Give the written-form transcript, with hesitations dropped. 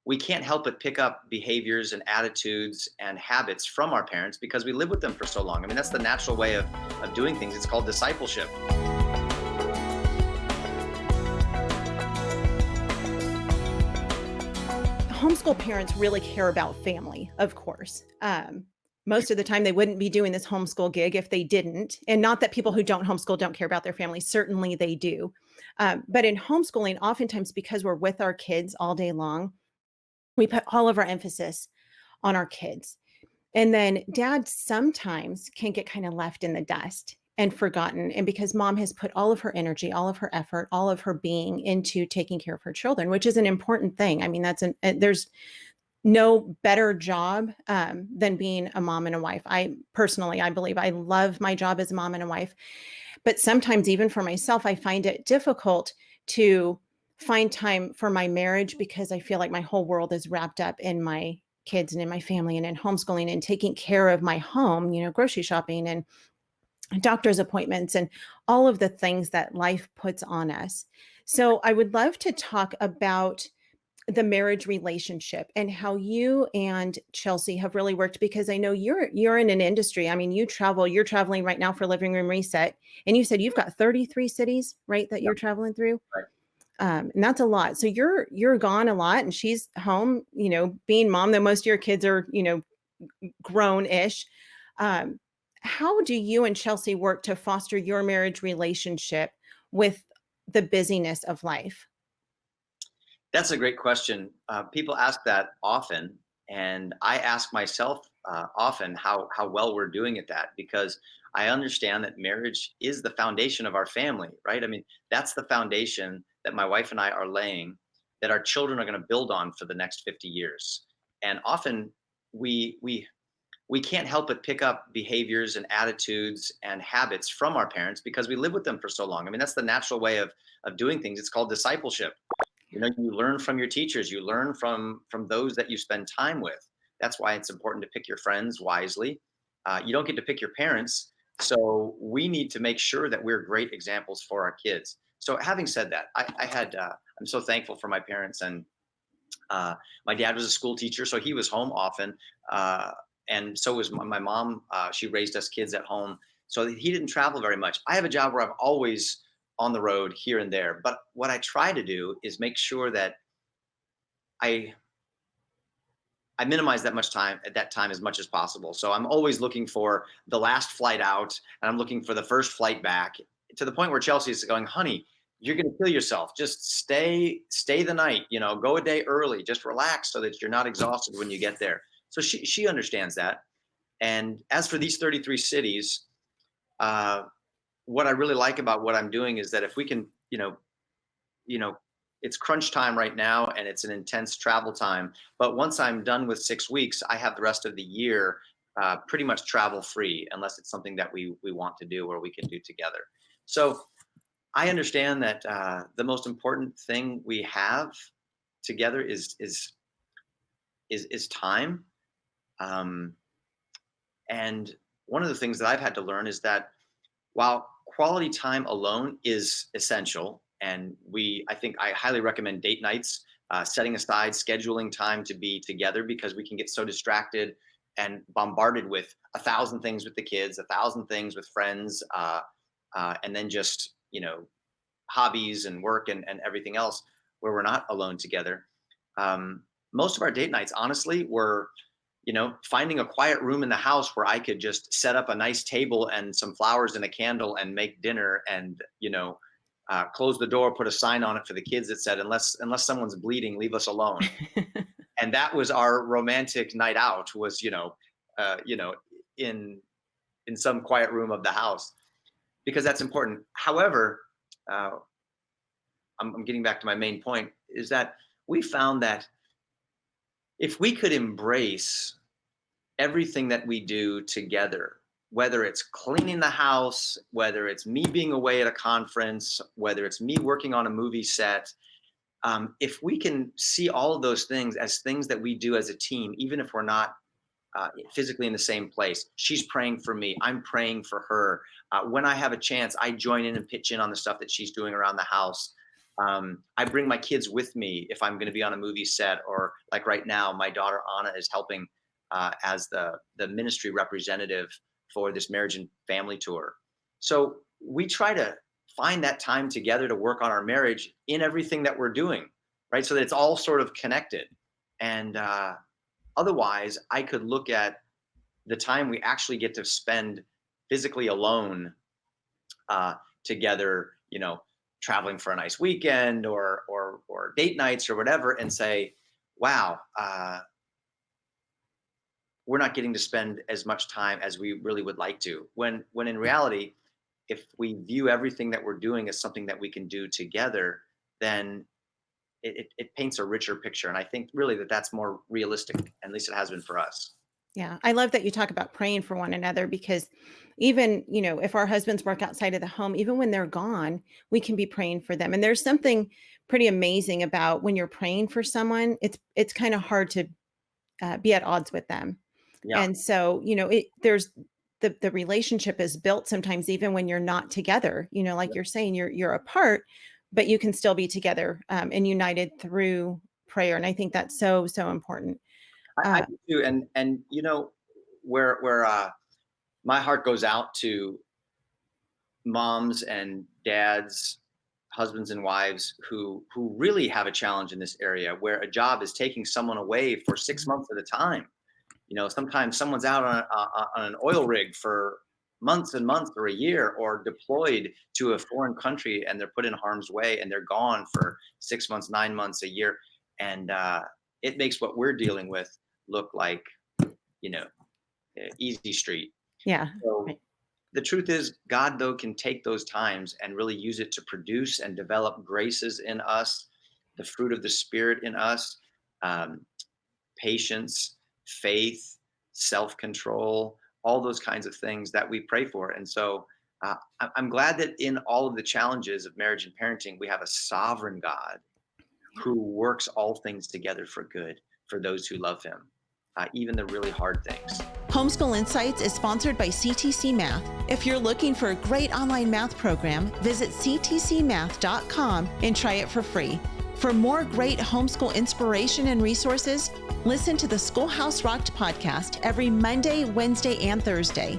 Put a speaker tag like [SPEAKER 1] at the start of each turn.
[SPEAKER 1] we can't help but pick up behaviors and attitudes and habits from our parents because we live with them for so long. I mean, that's the natural way of doing things. It's called discipleship.
[SPEAKER 2] Homeschool parents really care about family, of course. Most of the time, they wouldn't be doing this homeschool gig if they didn't. And not that people who don't homeschool don't care about their family. Certainly they do. But in homeschooling, oftentimes because we're with our kids all day long, we put all of our emphasis on our kids. And then dad sometimes can get kind of left in the dust and forgotten. And because mom has put all of her energy, all of her effort, all of her being into taking care of her children, which is an important thing. I mean, there's no better job than being a mom and a wife. I believe I love my job as a mom and a wife. But sometimes, even for myself, I find it difficult to find time for my marriage because I feel like my whole world is wrapped up in my kids and in my family and in homeschooling and taking care of my home, grocery shopping and doctor's appointments and all of the things that life puts on us. So I would love to talk about the marriage relationship and how you and Chelsea have really worked, because I know you're in an industry. I mean, you're traveling right now for Living Room Reset, and you said you've got 33 cities, right, that
[SPEAKER 1] Yep.
[SPEAKER 2] you're traveling through.
[SPEAKER 1] Right.
[SPEAKER 2] And that's a lot. So you're gone a lot, and she's home, being mom, though most of your kids are, grown-ish. Um, how do you and Chelsea work to foster your marriage relationship with the busyness of life?
[SPEAKER 1] That's a great question. People ask that often, and I ask myself often how well we're doing at that, because I understand that marriage is the foundation of our family, right? I mean, that's the foundation that my wife and I are laying, that our children are going to build on for the next 50 years. And often we can't help but pick up behaviors and attitudes and habits from our parents because we live with them for so long. I mean, that's the natural way of doing things. It's called discipleship. You learn from your teachers, you learn from those that you spend time with. That's why it's important to pick your friends wisely. You don't get to pick your parents, so we need to make sure that we're great examples for our kids. So having said that, I'm so thankful for my parents. And my dad was a school teacher, so he was home often, and so was my mom. She raised us kids at home, so he didn't travel very much. I have a job where I'm always on the road here and there, but what I try to do is make sure that I I minimize that much time at that time as much as possible. So I'm always looking for the last flight out, and I'm looking for the first flight back, to the point where Chelsea is going, honey, you're going to kill yourself. Just stay the night, go a day early, just relax so that you're not exhausted when you get there. So she understands that. And as for these 33 cities, what I really like about what I'm doing is that if we can, you know, it's crunch time right now and it's an intense travel time. But once I'm done with 6 weeks, I have the rest of the year pretty much travel free, unless it's something that we want to do or we can do together. So I understand that the most important thing we have together is time. Um, and one of the things that I've had to learn is that while quality time alone is essential, and I highly recommend date nights, setting aside, scheduling time to be together, because we can get so distracted and bombarded with 1,000 things with the kids, 1,000 things with friends, and then just, hobbies and work and everything else, where we're not alone together. Most of our date nights, honestly, were finding a quiet room in the house where I could just set up a nice table and some flowers and a candle and make dinner, and close the door, put a sign on it for the kids that said, unless someone's bleeding, leave us alone. And that was our romantic night out, was in some quiet room of the house, because that's important. However, I'm getting back to my main point, is that we found that if we could embrace everything that we do together, whether it's cleaning the house, whether it's me being away at a conference, whether it's me working on a movie set, if we can see all of those things as things that we do as a team, even if we're not physically in the same place. She's praying for me, I'm praying for her. When I have a chance, I join in and pitch in on the stuff that she's doing around the house. I bring my kids with me if I'm going to be on a movie set, or like right now, my daughter Anna is helping as the ministry representative for this marriage and family tour. So we try to find that time together to work on our marriage in everything that we're doing, right? So that it's all sort of connected. And otherwise, I could look at the time we actually get to spend physically alone together, traveling for a nice weekend or date nights or whatever, and say, wow, we're not getting to spend as much time as we really would like to. When in reality, if we view everything that we're doing as something that we can do together, then it paints a richer picture. And I think really that's more realistic, at least it has been for us.
[SPEAKER 2] Yeah, I love that you talk about praying for one another, because even, if our husbands work outside of the home, even when they're gone, we can be praying for them. And there's something pretty amazing about when you're praying for someone, it's kind of hard to be at odds with them.
[SPEAKER 1] Yeah.
[SPEAKER 2] And so, there's the relationship is built sometimes even when you're not together, like you're saying, you're apart, but you can still be together and united through prayer. And I think that's so, so important.
[SPEAKER 1] I do too. And where my heart goes out to moms and dads, husbands and wives who really have a challenge in this area, where a job is taking someone away for 6 months at a time. Sometimes someone's out on an oil rig for months and months or a year, or deployed to a foreign country and they're put in harm's way and they're gone for 6 months, 9 months, a year. And it makes what we're dealing with look like, easy street.
[SPEAKER 2] Yeah.
[SPEAKER 1] So the truth is, God, though, can take those times and really use it to produce and develop graces in us, the fruit of the Spirit in us, patience, faith, self-control, all those kinds of things that we pray for. And so I'm glad that in all of the challenges of marriage and parenting, we have a sovereign God who works all things together for good for those who love him, even the really hard things.
[SPEAKER 3] Homeschool Insights is sponsored by CTC Math. If you're looking for a great online math program, visit ctcmath.com and try it for free. For more great homeschool inspiration and resources, listen to the Schoolhouse Rocked podcast every Monday, Wednesday, and Thursday.